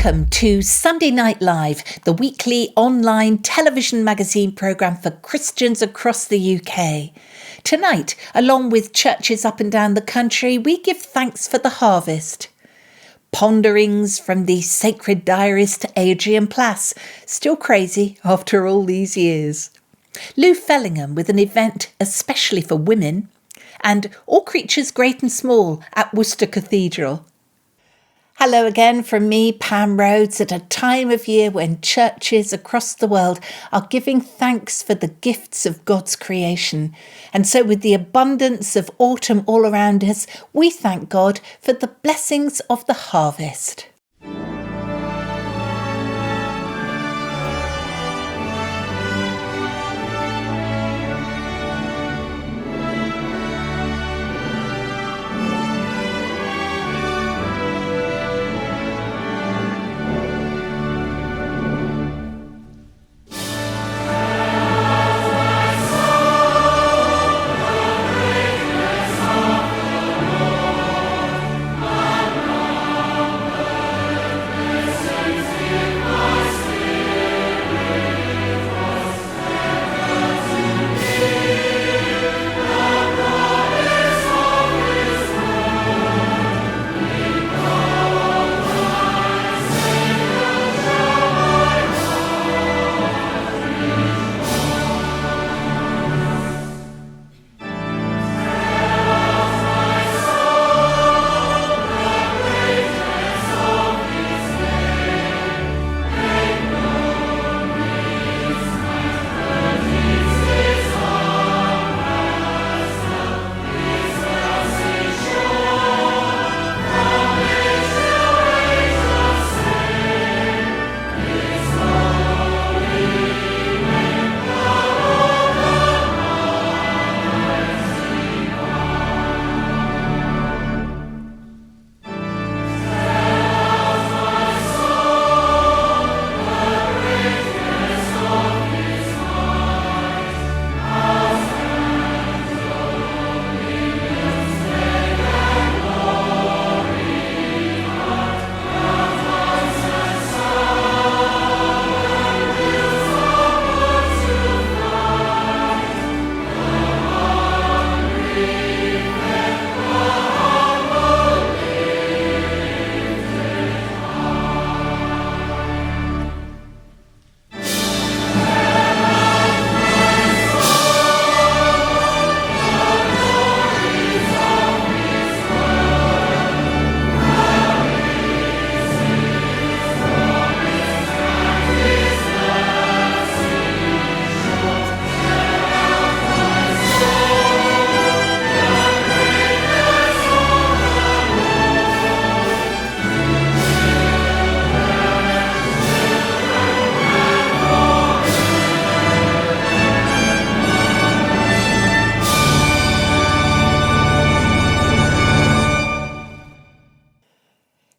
Welcome to Sunday Night Live, the weekly online television magazine programme for Christians across the UK. Tonight, along with churches up and down the country, we give thanks for the harvest. Ponderings from the Sacred Diarist Adrian Plass, still crazy after all these years. Lou Fellingham with an event especially for women. And All Creatures Great and Small at Worcester Cathedral. Hello again from me, Pam Rhodes, at a time of year when churches across the world are giving thanks for the gifts of God's creation. And so with the abundance of autumn all around us, we thank God for the blessings of the harvest.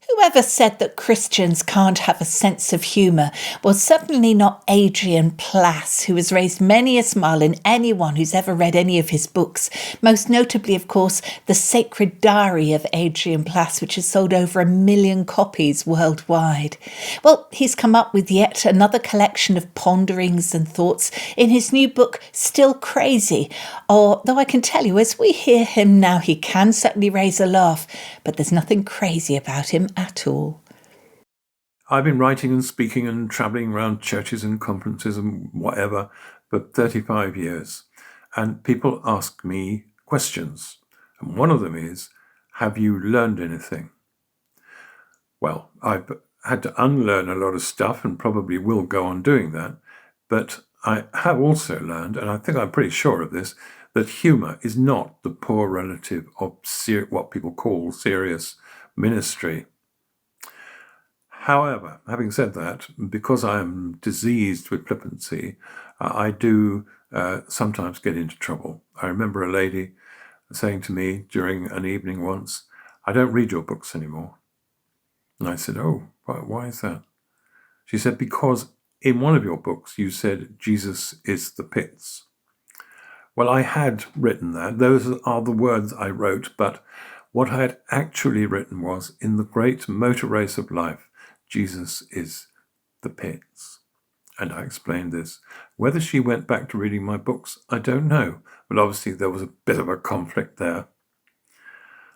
Whoever said that Christians can't have a sense of humour? Well, certainly not Adrian Plass, who has raised many a smile in anyone who's ever read any of his books, most notably, of course, The Sacred Diary of Adrian Plass, which has sold over 1 million copies worldwide. Well, he's come up with yet another collection of ponderings and thoughts in his new book, Still Crazy. Although I can tell you, as we hear him now, he can certainly raise a laugh, but there's nothing crazy about him at all. I've been writing and speaking and travelling around churches and conferences and whatever for 35 years. And people ask me questions. And one of them is, have you learned anything? Well, I've had to unlearn a lot of stuff and probably will go on doing that. But I have also learned, and I think I'm pretty sure of this, that humour is not the poor relative of what people call serious ministry. However, having said that, because I am diseased with flippancy, I do sometimes get into trouble. I remember a lady saying to me during an evening once, "I don't read your books anymore." And I said, "Oh, why is that?" She said, "Because in one of your books you said Jesus is the pits." Well, I had written that. Those are the words I wrote, but what I had actually written was, in the great motor race of life, Jesus is the pits. And I explained this. Whether she went back to reading my books, I don't know. But obviously there was a bit of a conflict there.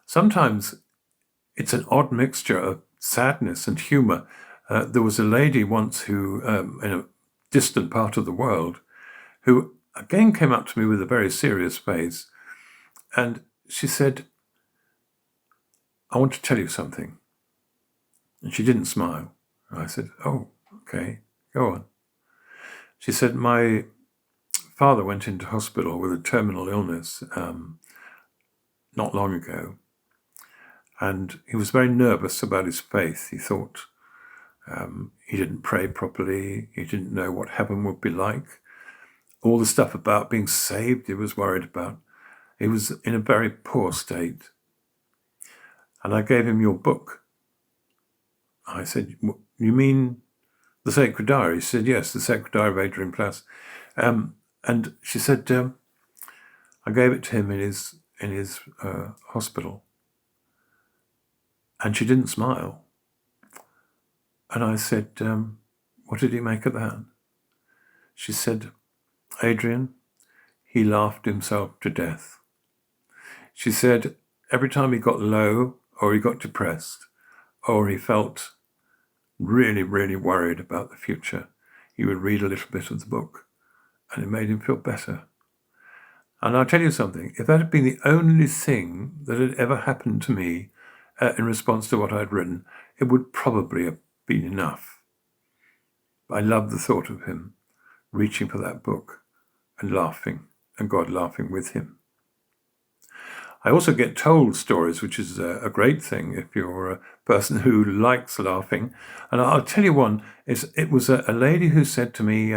Sometimes it's an odd mixture of sadness and humour. There was a lady once who, in a distant part of the world, who again came up to me with a very serious face. And she said, I want to tell you something. And she didn't smile. I said, oh, okay, go on. She said, my father went into hospital with a terminal illness not long ago. And he was very nervous about his faith. He thought he didn't pray properly. He didn't know what heaven would be like. All the stuff about being saved, he was worried about. He was in a very poor state. And I gave him your book. I said, you mean the Sacred Diary? She said, yes, the Sacred Diary of Adrian Plass. And she said, I gave it to him in his hospital. And she didn't smile. And I said, what did he make of that? She said, Adrian, he laughed himself to death. She said, every time he got low or he got depressed or he felt really, really worried about the future, he would read a little bit of the book and it made him feel better. And I'll tell you something, if that had been the only thing that had ever happened to me in response to what I'd written, it would probably have been enough. I love the thought of him reaching for that book and laughing, and God laughing with him. I also get told stories, which is a great thing if you're a person who likes laughing. And I'll tell you one. It was a lady who said to me,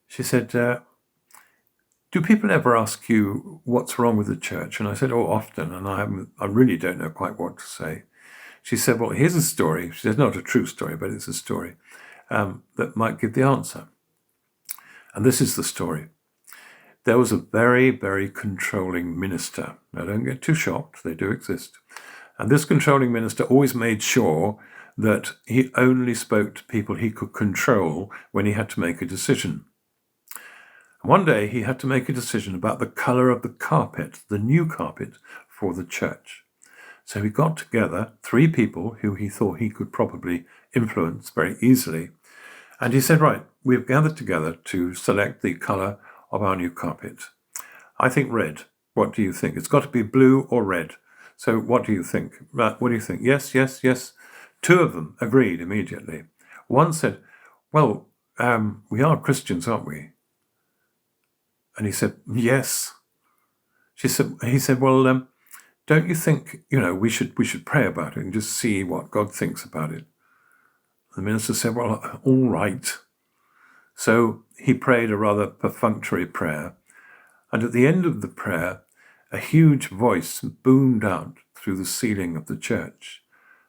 she said, do people ever ask you what's wrong with the church? And I said, oh, often. And I really don't know quite what to say. She said, well, here's a story. She said, not a true story, but it's a story that might give the answer. And this is the story. There was a very, very controlling minister. Now, don't get too shocked. They do exist. And this controlling minister always made sure that he only spoke to people he could control when he had to make a decision. One day he had to make a decision about the colour of the carpet, the new carpet for the church. So he got together 3 people who he thought he could probably influence very easily. And he said, right, we've gathered together to select the colour of our new carpet. I think red. What do you think? It's got to be blue or red. So what do you think? What do you think? Yes, yes, yes. 2 of them agreed immediately. One said, well, we are Christians, aren't we? And he said, yes. He said, well, don't you think, we should pray about it and just see what God thinks about it? The minister said, well, all right. So he prayed a rather perfunctory prayer. And at the end of the prayer, a huge voice boomed out through the ceiling of the church.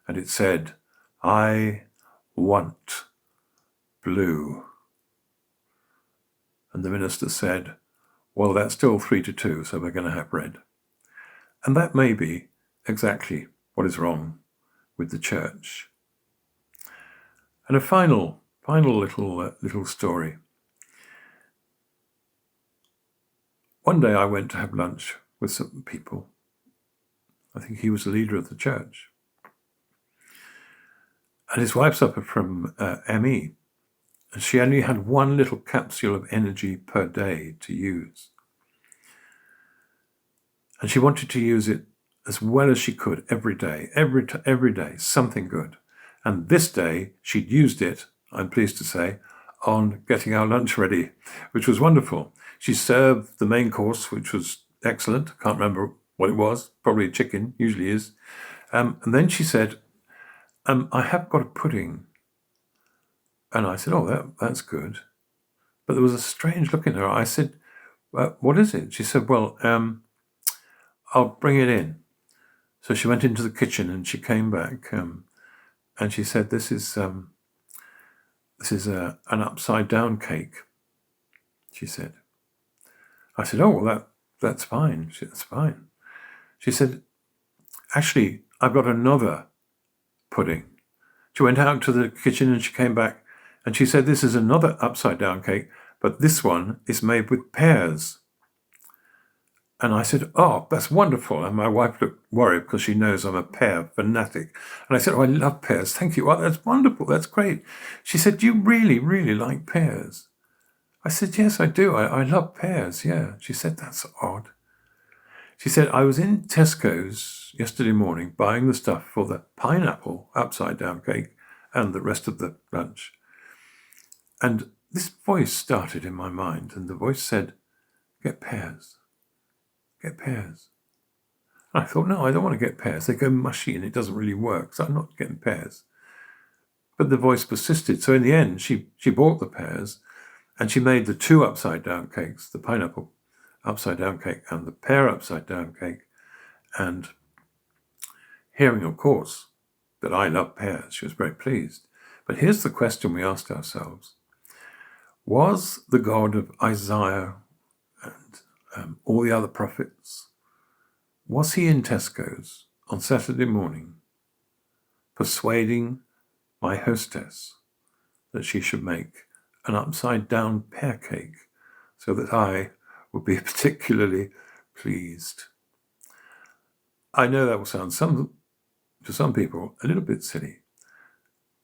And it said, I want blue. And the minister said, well, that's still 3-2, so we're going to have red. And that may be exactly what is wrong with the church. And a final little story. One day I went to have lunch with some people. I think he was the leader of the church. And his wife suffered from ME. And she only had 1 little capsule of energy per day to use. And she wanted to use it as well as she could every day, every day, something good. And this day she'd used it, I'm pleased to say, on getting our lunch ready, which was wonderful. She served the main course, which was excellent. I can't remember what it was, probably chicken, usually is. And then she said, I have got a pudding. And I said, oh, that's good. But there was a strange look in her eye. I said, what is it? She said, well, I'll bring it in. So she went into the kitchen and she came back and she said, this is an upside down cake, she said. I said, oh, well, that's fine. That's fine. She said, actually, I've got another pudding. She went out to the kitchen and she came back and she said, this is another upside down cake, but this one is made with pears. And I said, oh, that's wonderful. And my wife looked worried because she knows I'm a pear fanatic. And I said, oh, I love pears. Thank you. Oh, that's wonderful. That's great. She said, do you really, really like pears? I said, yes, I do. I love pears. Yeah. She said, that's odd. She said, I was in Tesco's yesterday morning buying the stuff for the pineapple upside down cake and the rest of the lunch. And this voice started in my mind, and the voice said, get pears. Get pears. And I thought, no, I don't want to get pears. They go mushy and it doesn't really work, so I'm not getting pears. But the voice persisted. So in the end, she bought the pears and she made the two upside down cakes, the pineapple upside down cake and the pear upside down cake. And hearing, of course, that I love pears, she was very pleased. But here's the question we asked ourselves. Was the God of Isaiah and all the other prophets, was he in Tesco's on Saturday morning persuading my hostess that she should make an upside down pear cake so that I would be particularly pleased? I know that will sound to some people a little bit silly,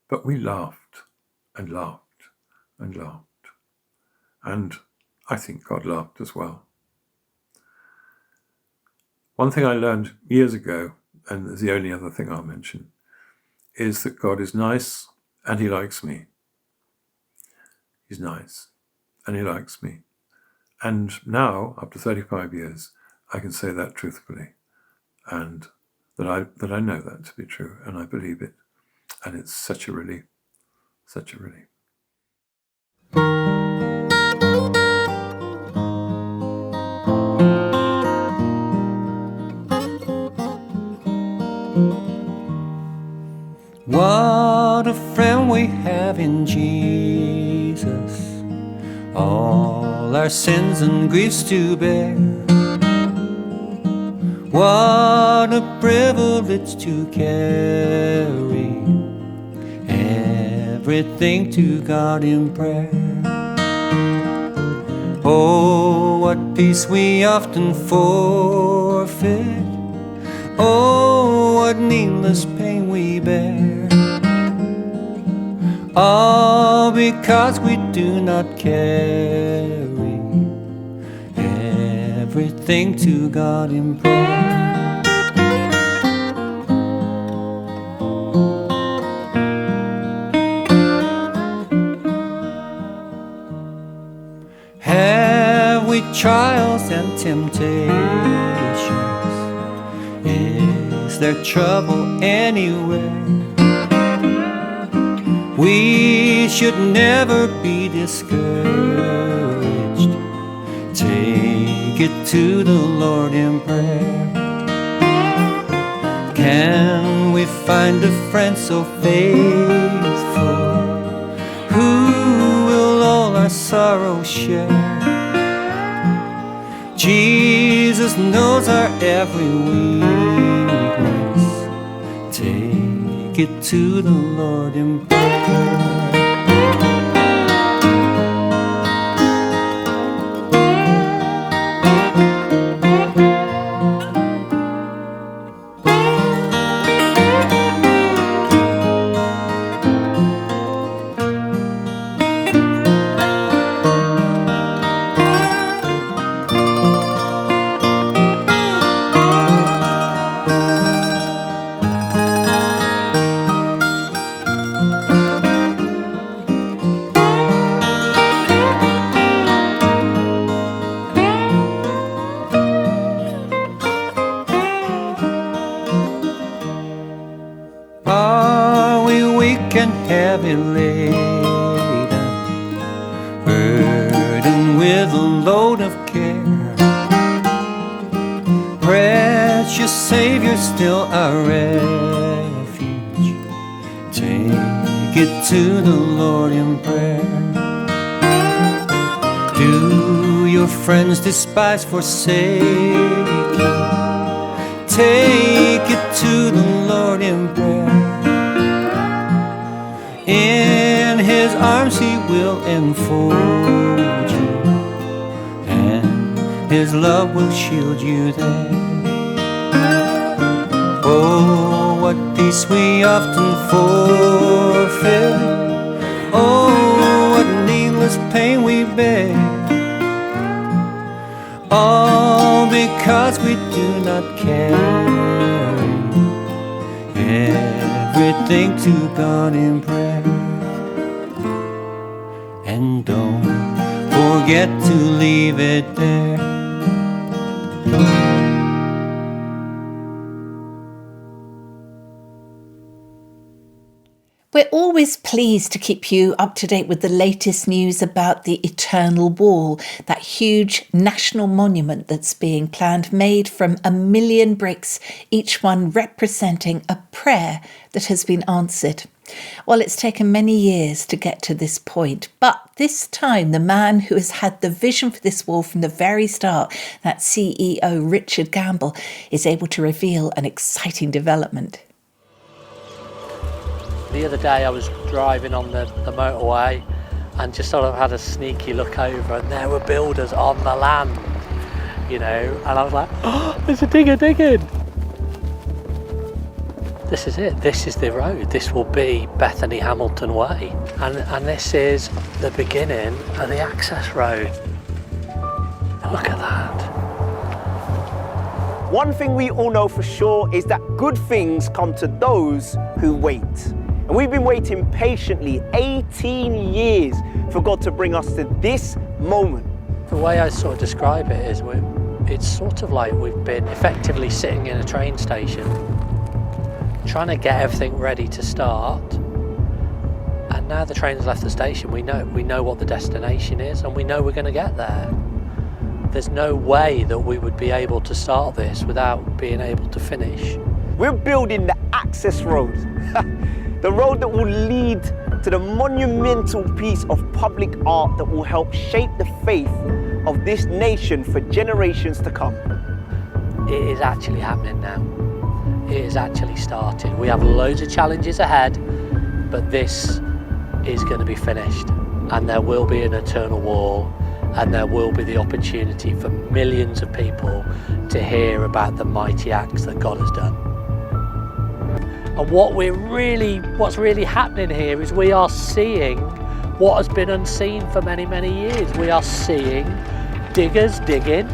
but we laughed and laughed and laughed. And I think God laughed as well. One thing I learned years ago, and it's the only other thing I'll mention, is that God is nice and he likes me. He's nice and he likes me. And now, after 35 years, I can say that truthfully, and that I know that to be true, and I believe it. And it's such a relief, such a relief. What a friend we have in Jesus, all our sins and griefs to bear. What a privilege to carry everything to God in prayer. Oh, what peace we often forfeit. Oh, what needless pain we bear. All because we do not carry everything to God in prayer. Have we trials and temptations? Is there trouble anywhere? We should never be discouraged. Take it to the Lord in prayer. Can we find a friend so faithful, who will all our sorrow share? Jesus knows our every weakness. Take it to the Lord in prayer. Are we weak and heavy laden, burdened with a load of care? Precious Savior, still our refuge. Take it to the Lord in prayer. Do your friends despise, forsake you? Take it to the Lord in prayer. will enfold you, and His love will shield you there. Oh, what peace we often forfeit. Oh, what needless pain we bear. All because we do not carry everything to God in prayer. And don't forget to leave it there. We're always pleased to keep you up to date with the latest news about the Eternal Wall, that huge national monument that's being planned, made from 1 million bricks, each one representing a prayer that has been answered. Well, it's taken many years to get to this point, but this time the man who has had the vision for this wall from the very start, that CEO Richard Gamble, is able to reveal an exciting development. The other day I was driving on the motorway and just sort of had a sneaky look over, and there were builders on the land, you know, and I was like, oh, there's a digger digging. This is it, this is the road, this will be Bethany Hamilton Way, and this is the beginning of the access road. Look at that. One thing we all know for sure is that good things come to those who wait. And we've been waiting patiently 18 years for God to bring us to this moment. The way I sort of describe it is it's sort of like we've been effectively sitting in a train station, trying to get everything ready to start. And now the train's left the station, we know what the destination is, and we know we're going to get there. There's no way that we would be able to start this without being able to finish. We're building the access road. The road that will lead to the monumental piece of public art that will help shape the faith of this nation for generations to come. It is actually happening now. It has actually started. We have loads of challenges ahead, but this is going to be finished. And there will be an eternal wall, and there will be the opportunity for millions of people to hear about the mighty acts that God has done. And what's really happening here is we are seeing what has been unseen for many, many years. We are seeing diggers digging,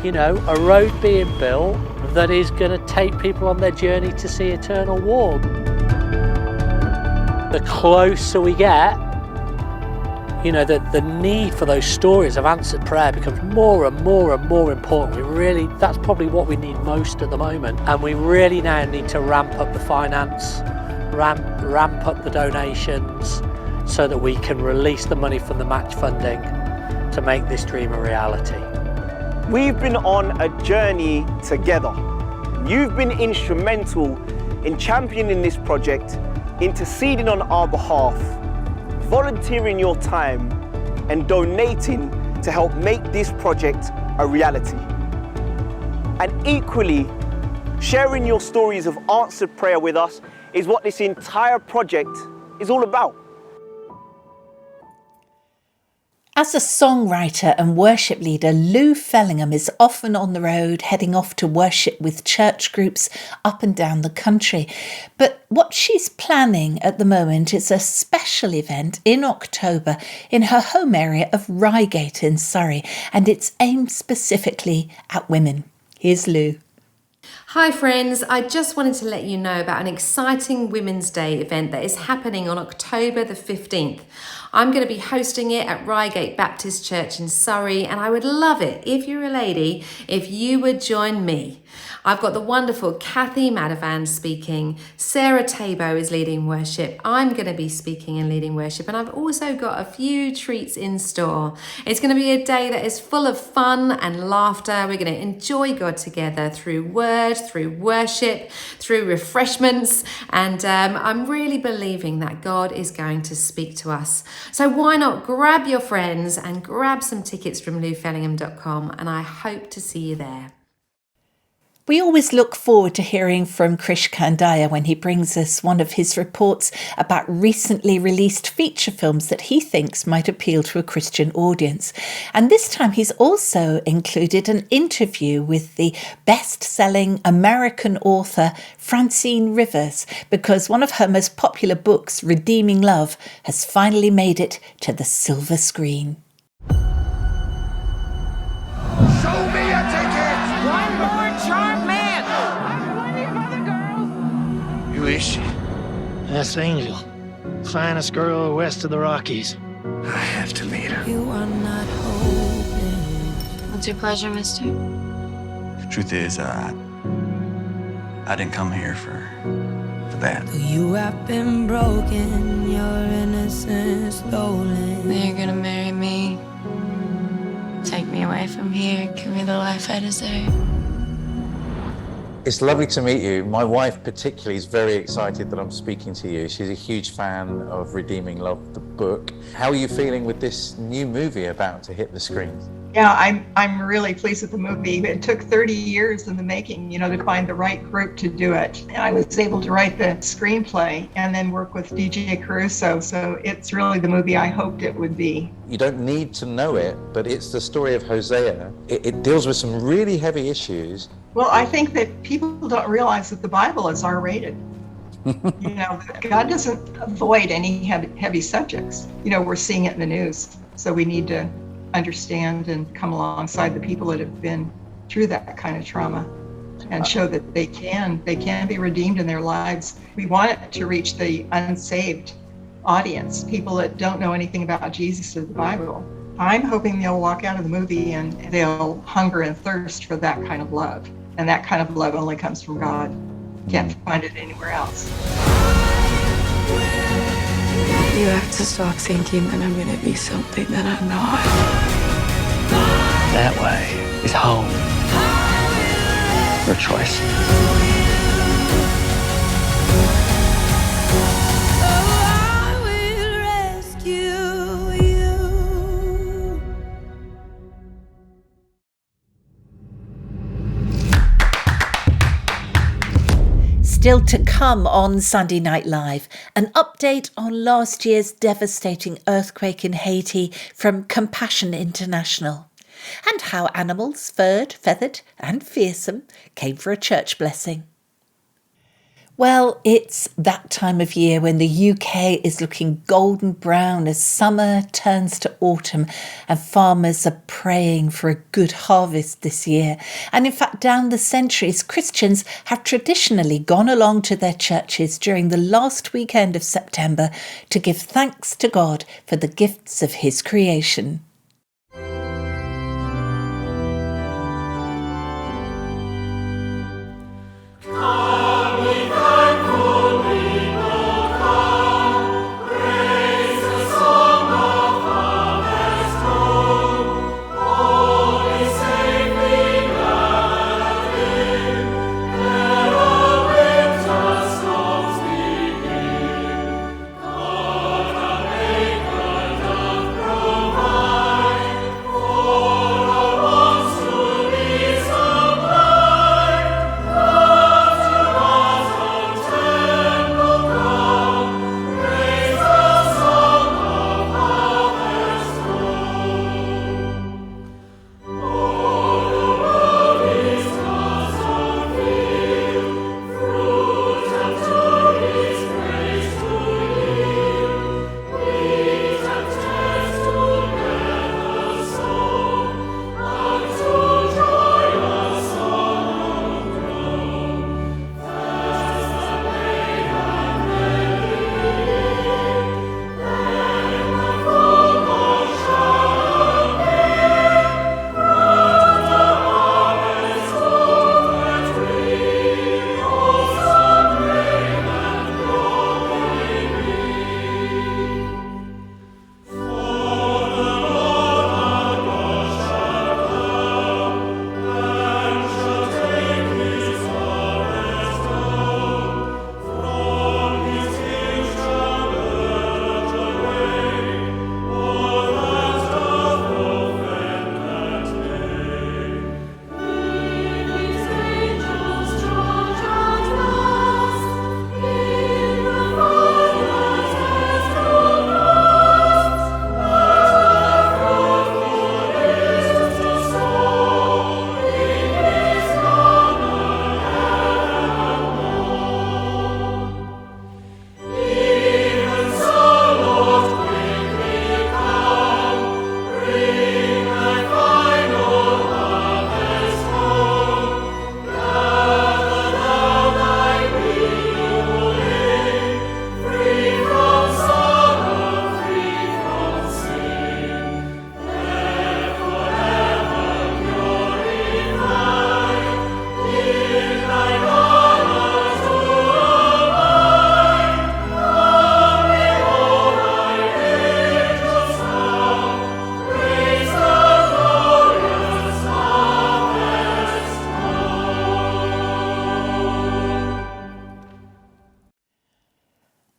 you know, a road being built that is going to take people on their journey to see eternal wall. The closer we get, you know, the need for those stories of answered prayer becomes more and more and more important. That's probably what we need most at the moment. And we really now need to ramp up the finance, ramp up the donations, so that we can release the money from the match funding to make this dream a reality. We've been on a journey together. You've been instrumental in championing this project, interceding on our behalf, volunteering your time and donating to help make this project a reality. And equally, sharing your stories of answered prayer with us is what this entire project is all about. As a songwriter and worship leader, Lou Fellingham is often on the road, heading off to worship with church groups up and down the country. But what she's planning at the moment is a special event in October in her home area of Reigate in Surrey, and it's aimed specifically at women. Here's Lou. Hi friends, I just wanted to let you know about an exciting Women's Day event that is happening on October the 15th. I'm going to be hosting it at Reigate Baptist Church in Surrey, and I would love it, if you're a lady, if you would join me. I've got the wonderful Kathy Madavan speaking, Sarah Tabo is leading worship, I'm going to be speaking and leading worship, and I've also got a few treats in store. It's going to be a day that is full of fun and laughter. We're going to enjoy God together through word, through worship, through refreshments, and I'm really believing that God is going to speak to us. So why not grab your friends and grab some tickets from loufellingham.com, and I hope to see you there. We always look forward to hearing from Krish Kandaya when he brings us one of his reports about recently released feature films that he thinks might appeal to a Christian audience. And this time he's also included an interview with the best-selling American author Francine Rivers, because one of her most popular books, Redeeming Love, has finally made it to the silver screen. Show me a ticket! One more charmed man! Who is she? That's Angel. Finest girl west of the Rockies. I have to meet her. You are not hopeless. What's your pleasure, mister? The truth is, I didn't come here for that. You have been broken, your innocence stolen. Then you're gonna marry me. Take me away from here, give me the life I deserve. It's lovely to meet you. My wife particularly is very excited that I'm speaking to you. She's a huge fan of Redeeming Love, the book. How are you feeling with this new movie about to hit the screens? Yeah, I'm really pleased with the movie. It took 30 years in the making, to find the right group to do it. And I was able to write the screenplay and then work with DJ Caruso. So it's really the movie I hoped it would be. You don't need to know it, but it's the story of Hosea. It deals with some really heavy issues. Well, I think that people don't realize that the Bible is R-rated. God doesn't avoid any heavy subjects. We're seeing it in the news. So we need to understand and come alongside the people that have been through that kind of trauma and show that they can be redeemed in their lives. We want it to reach the unsaved audience, people that don't know anything about Jesus or the Bible. I'm hoping they'll walk out of the movie and they'll hunger and thirst for that kind of love. And that kind of love only comes from God. Can't find it anywhere else. You have to stop thinking that I'm gonna be something that I'm not. That way is home. Your choice. I will rescue you. Still to come on Sunday Night Live, an update on last year's devastating earthquake in Haiti from Compassion International, and how animals, furred, feathered and fearsome, came for a church blessing. Well, it's that time of year when the UK is looking golden brown as summer turns to autumn, and farmers are praying for a good harvest this year. And in fact, down the centuries, Christians have traditionally gone along to their churches during the last weekend of September to give thanks to God for the gifts of his creation.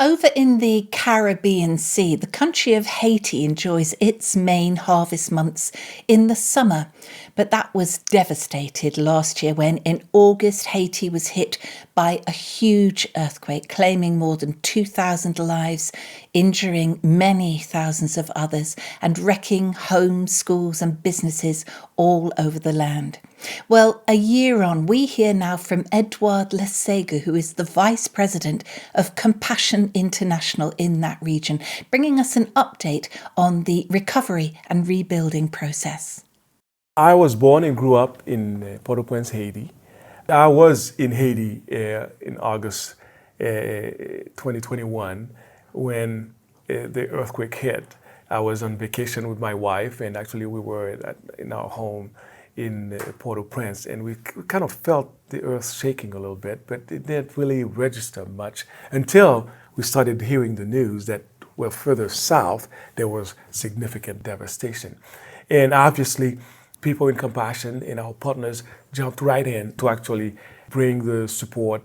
Over in the Caribbean Sea, the country of Haiti enjoys its main harvest months in the summer. But that was devastated last year when, in August, Haiti was hit by a huge earthquake, claiming more than 2,000 lives, injuring many thousands of others, and wrecking homes, schools, and businesses all over the land. Well, a year on, we hear now from Edouard Lesega, who is the Vice President of Compassion International in that region, bringing us an update on the recovery and rebuilding process. I was born and grew up in Port-au-Prince, Haiti. I was in Haiti in August 2021 when the earthquake hit. I was on vacation with my wife, and actually we were in our home in Port-au-Prince, and we kind of felt the earth shaking a little bit, but it didn't really register much until we started hearing the news that, well, further south, there was significant devastation. And obviously, people in Compassion and our partners jumped right in to actually bring the support.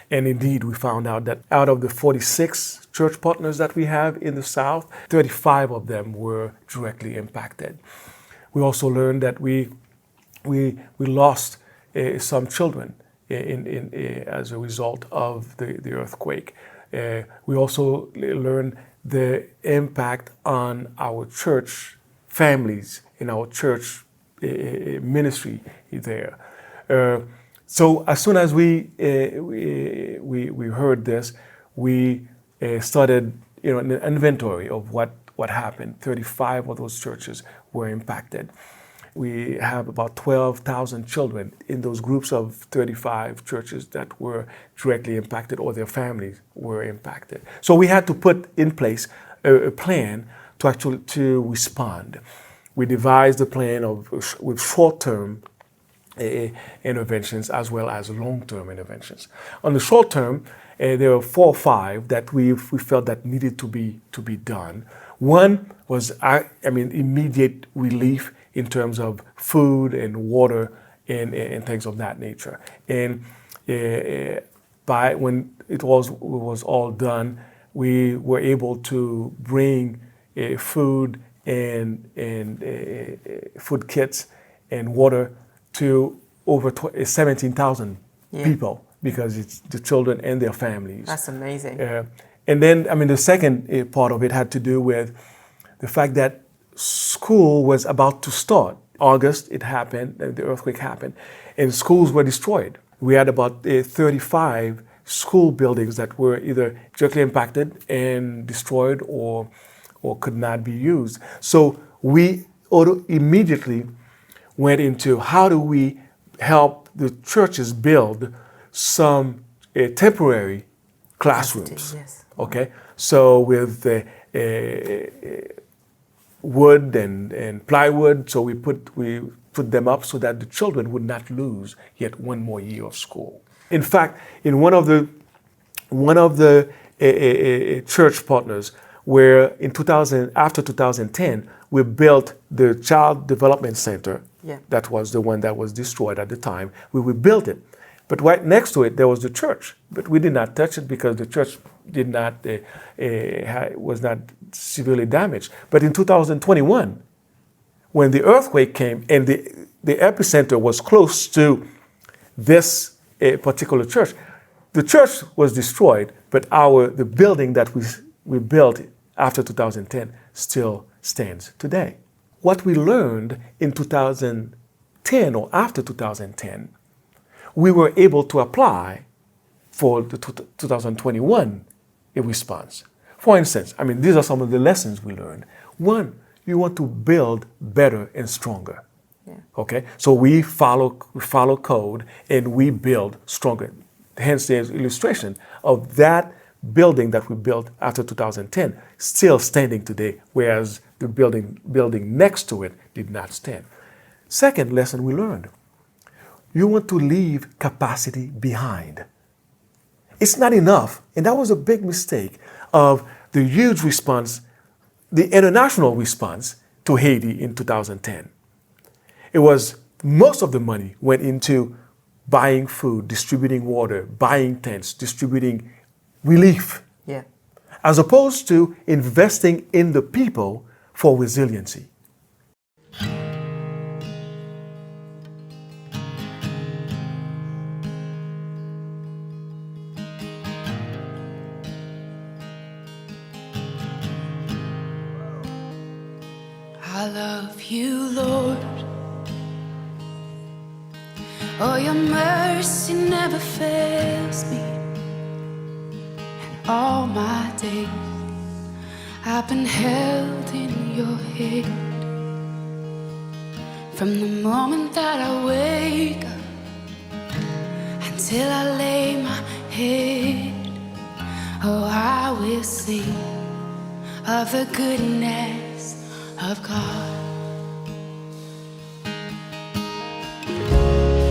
And indeed, we found out that out of the 46 church partners that we have in the South, 35 of them were directly impacted. We also learned that we lost some children as a result of the earthquake. We also learned the impact on our church families in our church ministry there. So as soon as we heard this, we started an inventory of what happened. 35 of those churches were impacted. We have about 12,000 children in those groups of 35 churches that were directly impacted, or their families were impacted. So we had to put in place a plan to respond. We devised a plan with short-term interventions as well as long-term interventions. On the short term, there were 4 or 5 that we felt that needed to be done. One was immediate relief in terms of food and water and things of that nature. And when it was all done, we were able to bring food and food kits and water to over 17,000 people, because it's the children and their families. That's amazing. And then, the second part of it had to do with the fact that school was about to start. August, it happened, the earthquake happened, and schools were destroyed. We had about 35 school buildings that were either directly impacted and destroyed or could not be used. So we immediately went into how do we help the churches build some temporary classrooms. Yes. Okay, so with wood and plywood, so we put them up so that the children would not lose yet one more year of school. In fact, in one of the church partners, where after 2010, we built the Child Development Center. Yeah. That was the one that was destroyed at the time. We rebuilt it. But right next to it, there was the church. But we did not touch it because the church was not severely damaged. But in 2021, when the earthquake came and the epicenter was close to this particular church, the church was destroyed, but the building that we built after 2010 still stands today. What we learned in 2010 or after 2010, we were able to apply for the 2021 response. For instance, these are some of the lessons we learned. One, you want to build better and stronger. Yeah. Okay, so we follow code and we build stronger. Hence the illustration of that building that we built after 2010 still standing today, whereas the building next to it did not stand. Second lesson we learned, you want to leave capacity behind. It's not enough, and that was a big mistake of the huge response, the international response to Haiti in 2010. It was, most of the money went into buying food, distributing water, buying tents, distributing relief. Yeah. as opposed to investing in the people for resiliency. I love you, Lord. Oh, your mercy never fails me. And all my days I've been held in your hand. From the moment that I wake up until I lay my head, oh, I will sing of the goodness of God.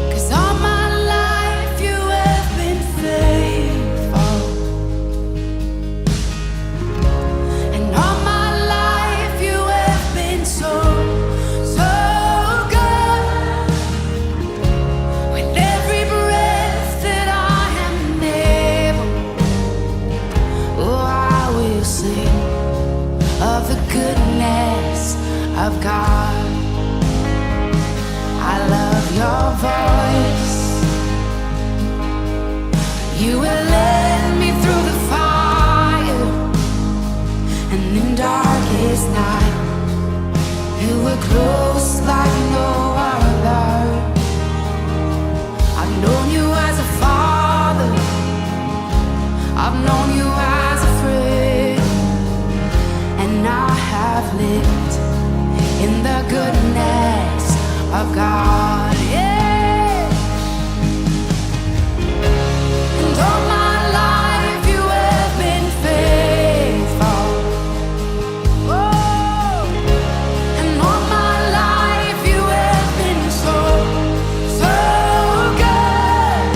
'Cause all my life you have been faithful, and all my life you have been so, so good. With every breath that I am able, oh, I will sing of the goodness of God. I love your voice. You will lead me through the fire, and in darkest night you were close like no other. I've known you as a father, I've known you as a friend, and I have lived in the goodness of God, yeah. And all my life you have been faithful. Oh, and all my life you have been so, so good.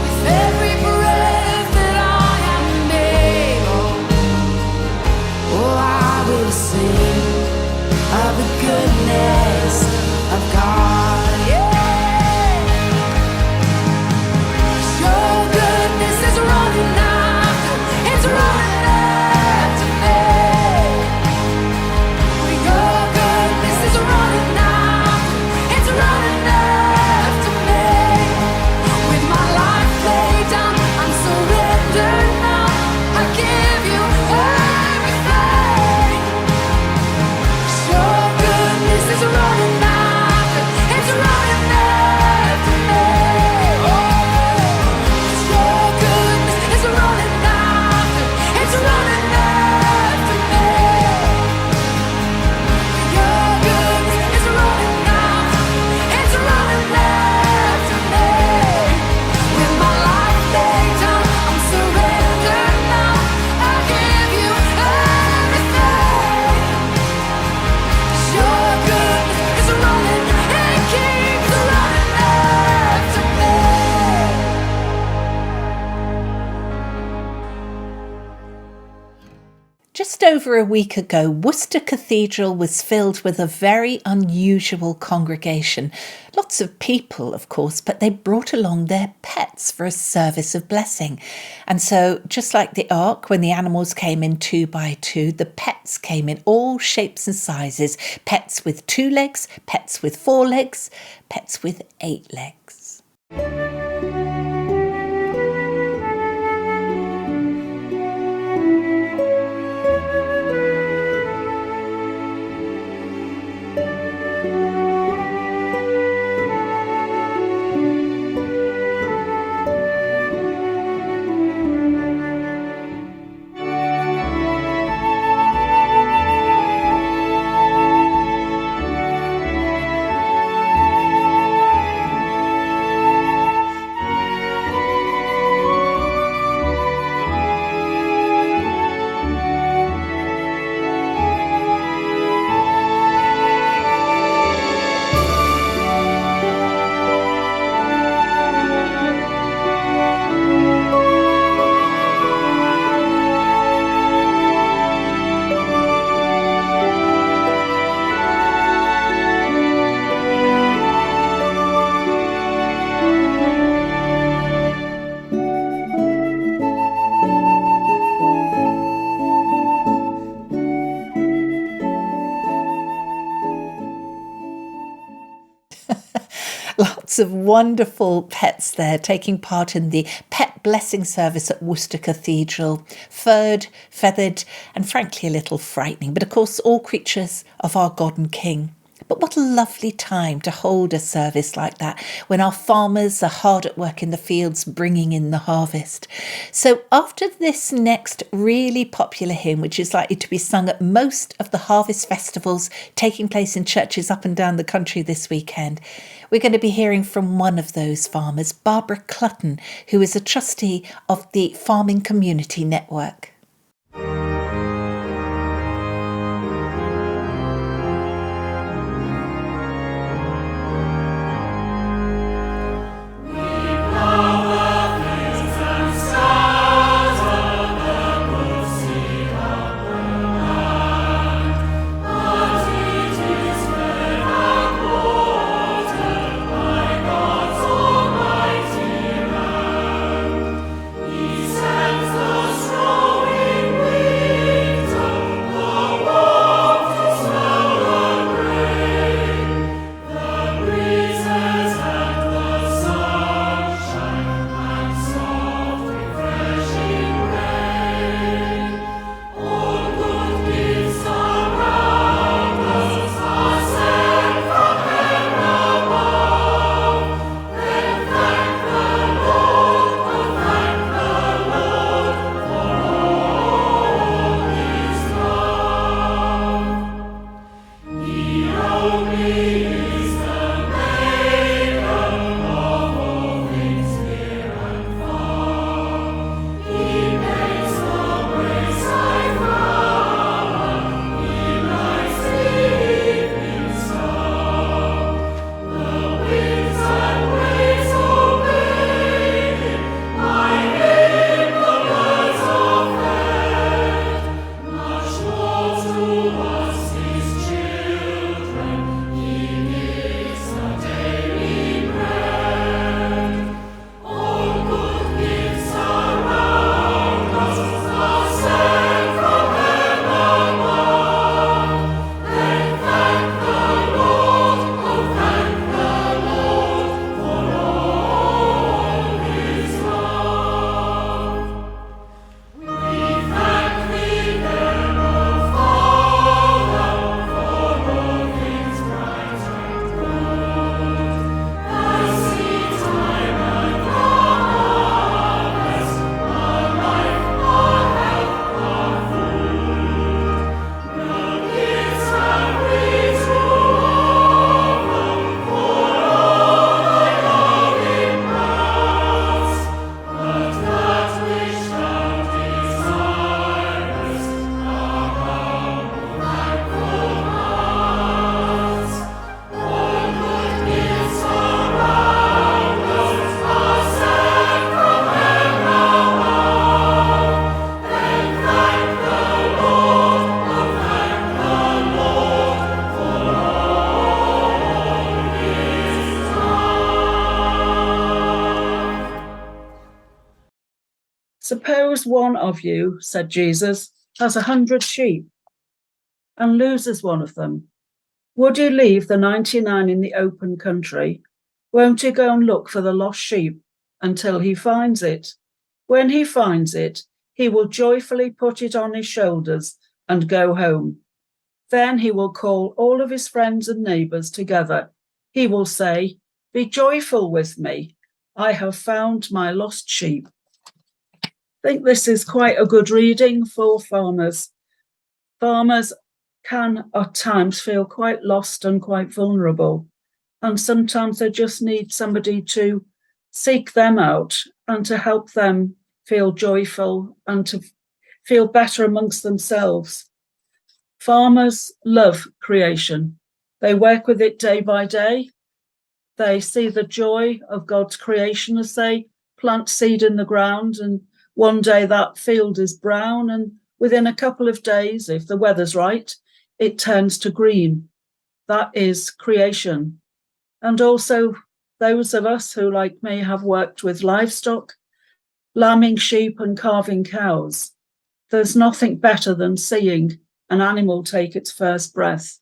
With every breath that I am able, oh, I will sing of the goodness of God, yeah. 'Cause your goodness is running after, it's running after me. Your goodness is running after, it's running after me. With my life laid down, I'm surrendered now. I give you everything. 'Cause your goodness is running after, it's running after me. Oh, 'cause your goodness is running after, it's running after me. Your goodness is running after, it's running after me. With my life laid down, I'm surrendered now. I give you everything. 'Cause your goodness is running, it keeps running after me. Just over a week ago, Worcester Cathedral was filled with a very unusual congregation. Lots of people, of course, but they brought along their pets for a service of blessing. And so, just like the ark, when the animals came in 2 by 2, the pets came in all shapes and sizes. Pets with 2 legs, pets with 4 legs, pets with 8 legs. lots of wonderful pets there taking part in the pet blessing service at Worcester Cathedral. Furred, feathered, and frankly a little frightening, but of course all creatures of our God and King. But what a lovely time to hold a service like that when our farmers are hard at work in the fields bringing in the harvest. So after this next really popular hymn, which is likely to be sung at most of the harvest festivals taking place in churches up and down the country this weekend, we're going to be hearing from one of those farmers, Barbara Clutton, who is a trustee of the Farming Community Network. Suppose one of you, said Jesus, has 100 sheep and loses one of them. Would you leave the 99 in the open country? Won't you go and look for the lost sheep until he finds it? When he finds it, he will joyfully put it on his shoulders and go home. Then he will call all of his friends and neighbours together. He will say, "Be joyful with me. I have found my lost sheep." I think this is quite a good reading for farmers. Farmers can at times feel quite lost and quite vulnerable, and sometimes they just need somebody to seek them out and to help them feel joyful and to feel better amongst themselves. Farmers love creation. They work with it day by day. They see the joy of God's creation as they plant seed in the ground, and one day that field is brown, and within a couple of days, if the weather's right, it turns to green. That is creation. And also those of us who, like me, have worked with livestock, lambing sheep and calving cows, there's nothing better than seeing an animal take its first breath.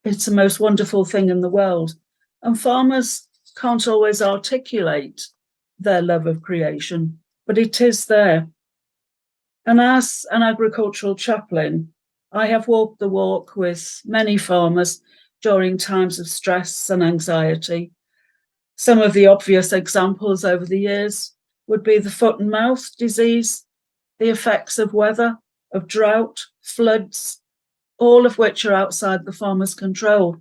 It's the most wonderful thing in the world. And farmers can't always articulate their love of creation, but it is there. And as an agricultural chaplain, I have walked the walk with many farmers during times of stress and anxiety. Some of the obvious examples over the years would be the foot and mouth disease, the effects of weather, of drought, floods, all of which are outside the farmer's control.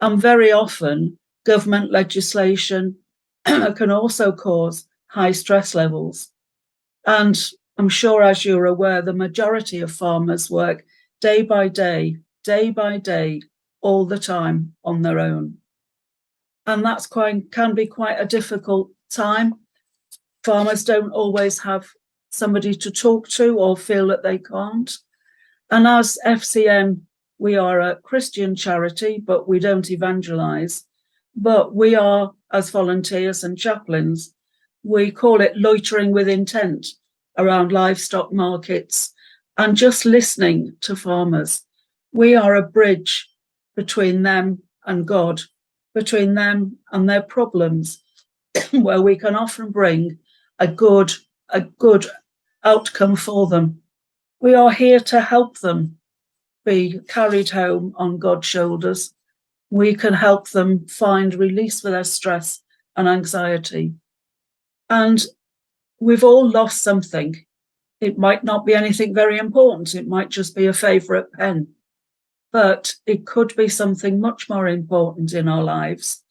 And very often, government legislation can also cause high stress levels. And I'm sure, as you're aware, the majority of farmers work day by day, all the time on their own. And that's can be quite a difficult time. Farmers don't always have somebody to talk to or feel that they can't. And as FCN, we are a Christian charity, but we don't evangelize. But we are, as volunteers and chaplains, we call it loitering with intent around livestock markets and just listening to farmers. We are a bridge between them and God, between them and their problems, where we can often bring a good outcome for them. We are here to help them be carried home on God's shoulders. We can help them find release for their stress and anxiety. And we've all lost something. It might not be anything very important. It might just be a favourite pen. But it could be something much more important in our lives.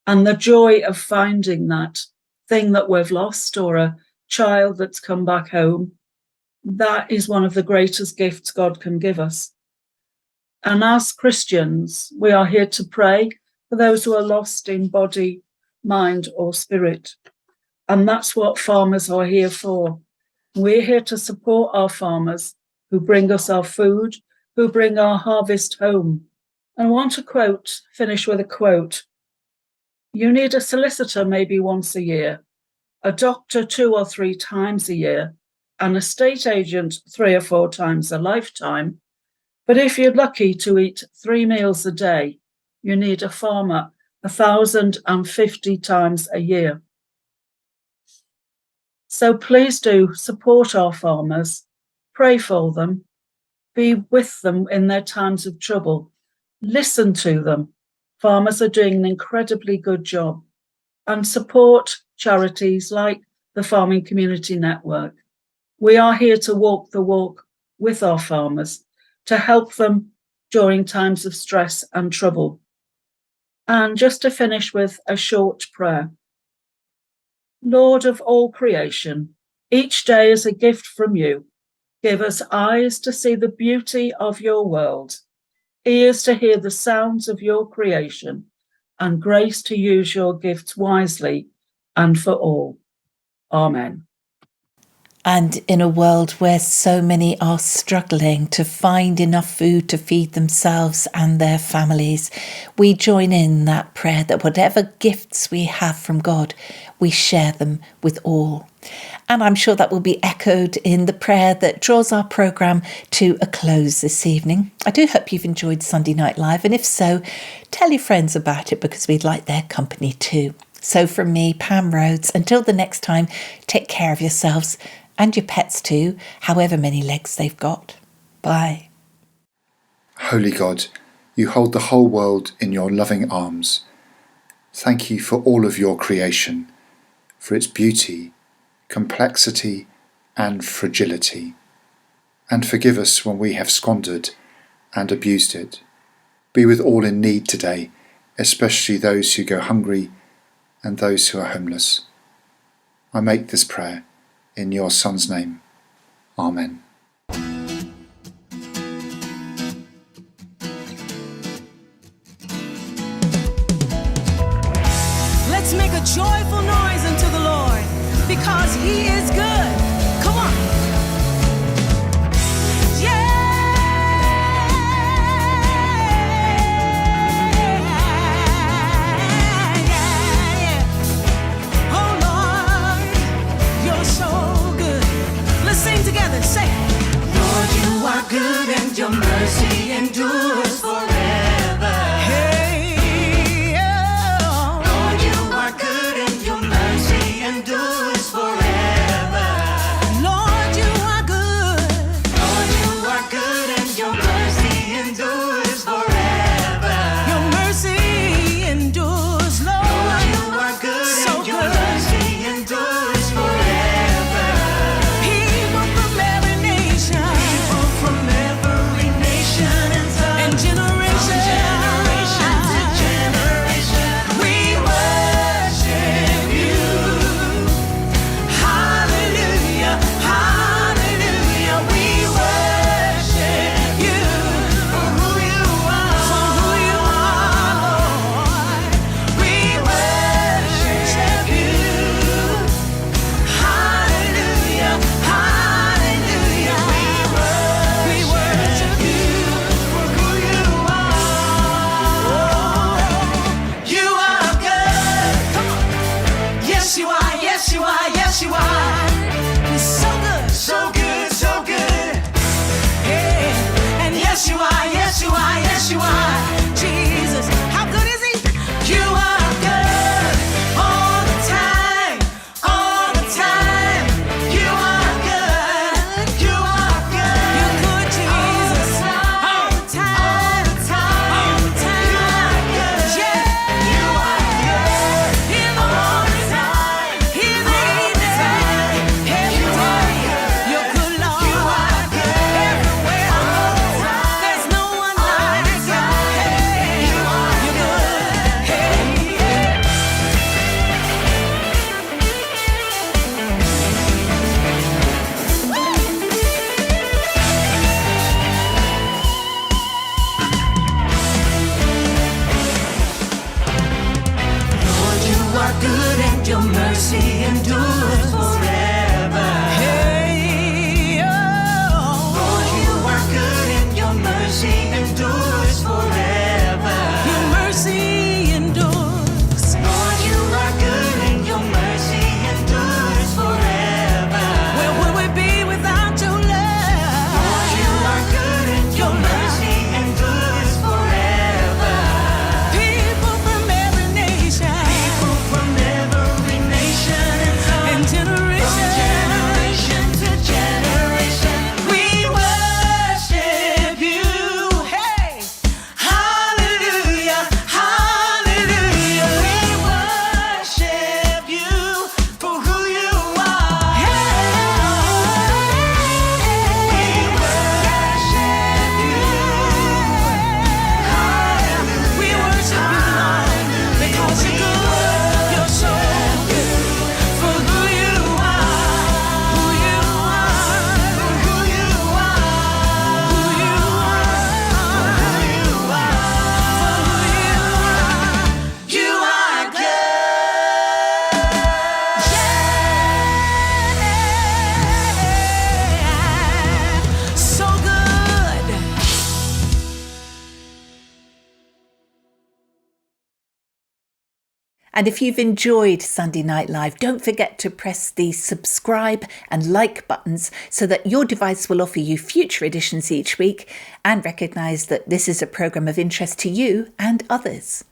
And the joy of finding that thing that we've lost, or a child that's come back home, that is one of the greatest gifts God can give us. And as Christians, we are here to pray for those who are lost in body, mind, or spirit. And that's what farmers are here for. We're here to support our farmers who bring us our food, who bring our harvest home. And I want to finish with a quote. You need a solicitor maybe once a year, a doctor 2 or 3 times a year, an estate agent 3 or 4 times a lifetime. But if you're lucky to eat 3 meals a day, you need a farmer 1,050 times a year. So please do support our farmers, pray for them, be with them in their times of trouble, listen to them. Farmers are doing an incredibly good job, and support charities like the Farming Community Network. We are here to walk the walk with our farmers, to help them during times of stress and trouble. And just to finish with a short prayer. Lord of all creation, each day is a gift from you. Give us eyes to see the beauty of your world, ears to hear the sounds of your creation, and grace to use your gifts wisely and for all. Amen. And in a world where so many are struggling to find enough food to feed themselves and their families, we join in that prayer that whatever gifts we have from God, we share them with all. And I'm sure that will be echoed in the prayer that draws our programme to a close this evening. I do hope you've enjoyed Sunday Night Live, and if so, tell your friends about it because we'd like their company too. So from me, Pam Rhodes, until the next time, take care of yourselves and your pets too, however many legs they've got. Bye. Holy God, you hold the whole world in your loving arms. Thank you for all of your creation, for its beauty, complexity and fragility. And forgive us when we have squandered and abused it. Be with all in need today, especially those who go hungry and those who are homeless. I make this prayer in your Son's name. Amen. Let's make a joyful noise unto the Lord, because he is good. Come on. Sing together, say, Lord, you are good and your mercy endures forever. Hey, oh. Lord, you are And if you've enjoyed Sunday Night Live, don't forget to press the subscribe and like buttons so that your device will offer you future editions each week, and recognise that this is a programme of interest to you and others.